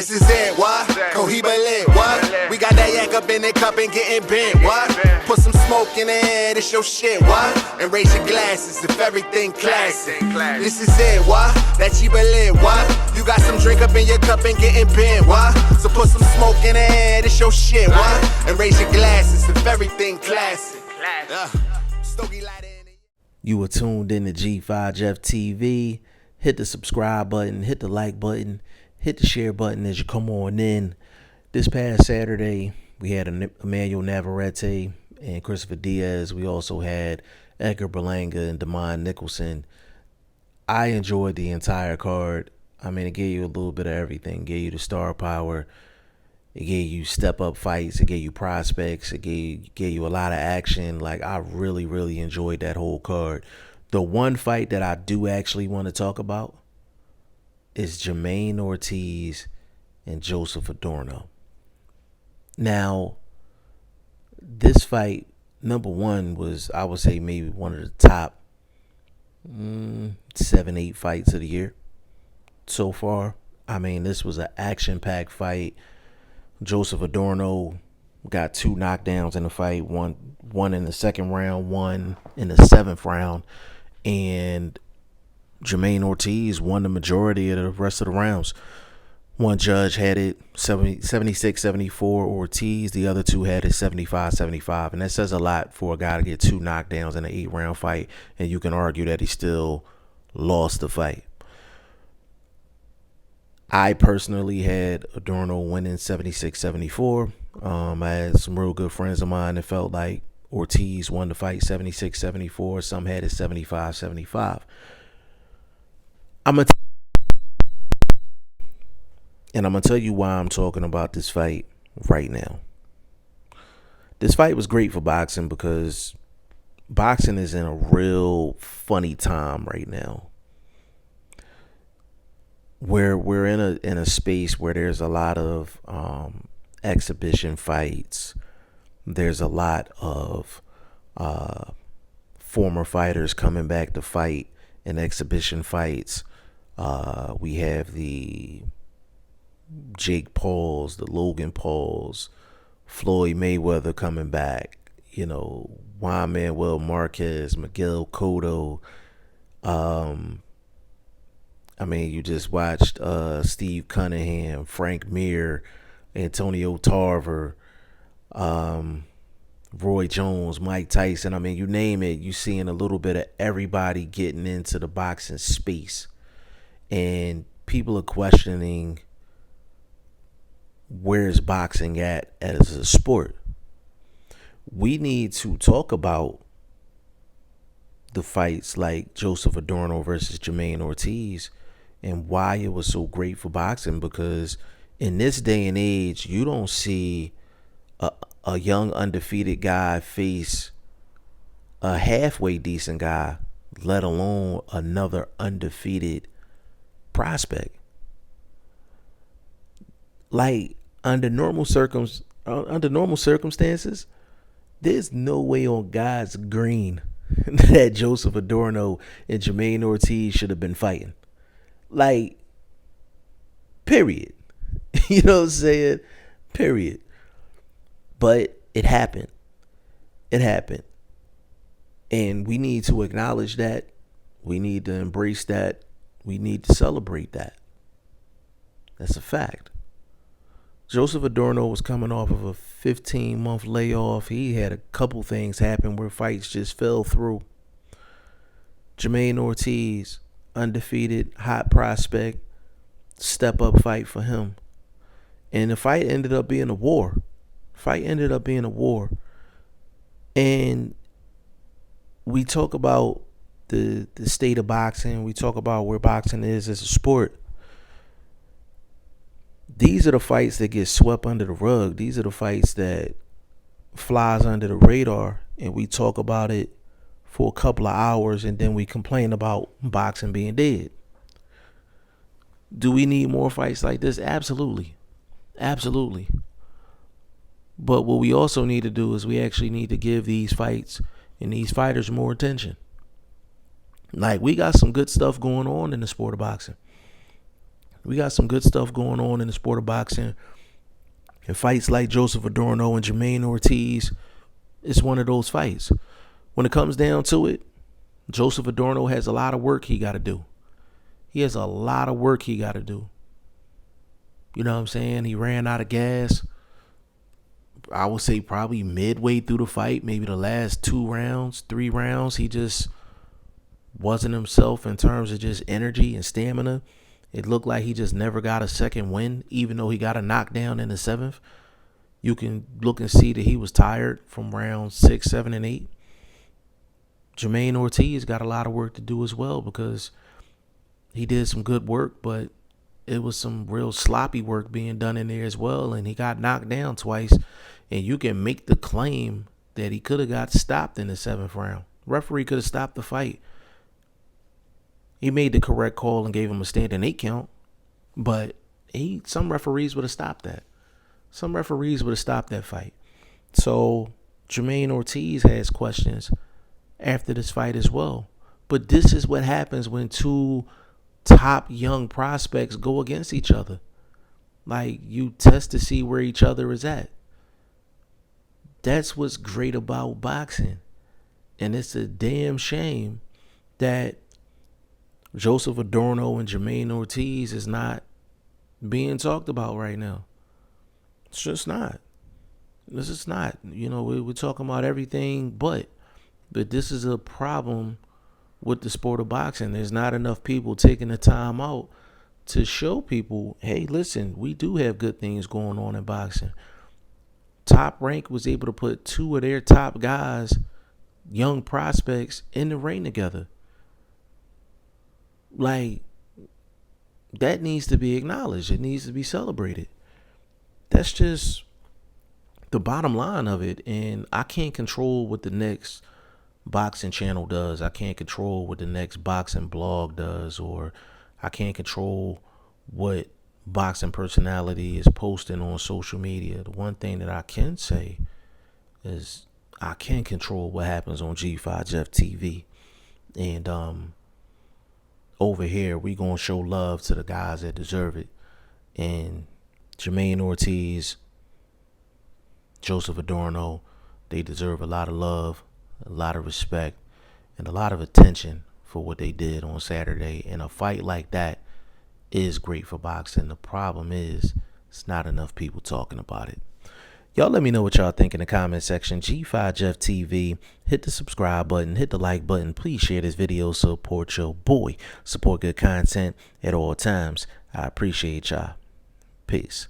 This is it, what? Cohiba lit, what? We got that yak up in the cup and getting bent, what? Put some smoke in the air, this your shit, what? And raise your glasses if everything classic. This is it, what? That Chiba lit, what? You got some drink up in your cup and getting bent, what? So put some smoke in the air, this your shit, what? And raise your glasses if everything classic. You are tuned in to G5 Jeff TV. Hit the subscribe button, hit the like button, hit the share button as you come on in. This past Saturday, we had Emmanuel Navarrete and Christopher Diaz. We also had Edgar Berlanga and Nicholson. I enjoyed the entire card. I mean, it gave you a little bit of everything. It gave you the star power. It gave you step-up fights. It gave you prospects. It gave you a lot of action. Like, I really, really enjoyed that whole card. The one fight that I do actually want to talk about is Jamaine Ortiz and Joseph Adorno. Now, this fight, number one, was, I would say, maybe one of the top 7-8 fights of the year so far. I mean, this was an action-packed fight. Joseph Adorno got 2 knockdowns in the fight, one in the second round, one in the 7th round, and Jamaine Ortiz won the majority of the rest of the rounds. One judge had it 76-74 Ortiz, the other two had it 75-75, and that says a lot for a guy to get 2 knockdowns in an 8-round fight, and you can argue that he still lost the fight. I personally had Adorno winning 76-74. I had some real good friends of mine that felt like Ortiz won the fight 76-74. Some had it 75-75. I'm going to tell you why I'm talking about this fight right now. This fight was great for boxing because boxing is in a real funny time right now. We're in a space where there's a lot of exhibition fights. There's a lot of former fighters coming back to fight in exhibition fights. We have the Jake Pauls, the Logan Pauls, Floyd Mayweather coming back. You know, Juan Manuel Marquez, Miguel Cotto. I mean, you just watched Steve Cunningham, Frank Mir, Antonio Tarver, Roy Jones, Mike Tyson. I mean, you name it, you seeing a little bit of everybody getting into the boxing space. And people are questioning, where's boxing at as a sport? We need to talk about the fights like Joseph Adorno versus Jamaine Ortiz and why it was so great for boxing, because in this day and age, you don't see a young undefeated guy face a halfway decent guy, let alone another undefeated prospect. Like, under normal circumstances, there's no way on God's green that Joseph Adorno and Jamaine Ortiz should have been fighting. Like, period. You know what I'm saying? Period. But it happened. It happened. And we need to acknowledge that. We need to embrace that. We need to celebrate that. That's a fact. Joseph Adorno was coming off of a 15-month layoff. He had a couple things happen where fights just fell through. Jamaine Ortiz, undefeated, hot prospect, step-up fight for him. And the fight ended up being a war. And we talk about the state of boxing. We talk about where boxing is as a sport. These are the fights that get swept under the rug. These are the fights that flies under the radar, and we talk about it for a couple of hours, and then we complain about boxing being dead. Do we need more fights like this? Absolutely. Absolutely. But what we also need to do is we actually need to give these fights and these fighters more attention. Like, we got some good stuff going on in the sport of boxing. We got some good stuff going on in the sport of boxing. And fights like Joseph Adorno and Jamaine Ortiz, it's one of those fights. When it comes down to it, Joseph Adorno has a lot of work he got to do. He has a lot of work he got to do. You know what I'm saying? He ran out of gas. I would say probably midway through the fight, maybe the last 3 rounds, he just wasn't himself in terms of just energy and stamina. It looked like he just never got a second win, even though he got a knockdown in the 7th. You can look and see that he was tired from rounds 6, 7, and 8. Jamaine Ortiz got a lot of work to do as well, because he did some good work, but it was some real sloppy work being done in there as well, and he got knocked down twice. And you can make the claim that he could have got stopped in the 7th round. Referee could have stopped the fight. He made the correct call and gave him a standing 8 count, but some referees would have stopped that. Some referees would have stopped that fight. So Jamaine Ortiz has questions after this fight as well. But this is what happens when 2 top young prospects go against each other. Like, you test to see where each other is at. That's what's great about boxing. And it's a damn shame that Joseph Adorno and Jamaine Ortiz is not being talked about right now. It's just not. This is not. You know, we're talking about everything but this is a problem with the sport of boxing. There's not enough people taking the time out to show people, hey, listen, we do have good things going on in boxing. Top Rank was able to put 2 of their top guys, young prospects, in the ring together. Like, that needs to be acknowledged. It needs to be celebrated. That's just the bottom line of it. And I can't control what the next boxing channel does. I can't control what the next boxing blog does, or I can't control what boxing personality is posting on social media. The one thing that I can say is I can control what happens on G5 Jeff TV. And over here, we gonna show love to the guys that deserve it. And Jamaine Ortiz, Joseph Adorno, they deserve a lot of love, a lot of respect, and a lot of attention for what they did on Saturday. And a fight like that is great for boxing. The problem is, it's not enough people talking about it. Y'all let me know what y'all think in the comment section. G5 Jeff TV. Hit the subscribe button. Hit the like button. Please share this video. Support your boy. Support good content at all times. I appreciate y'all. Peace.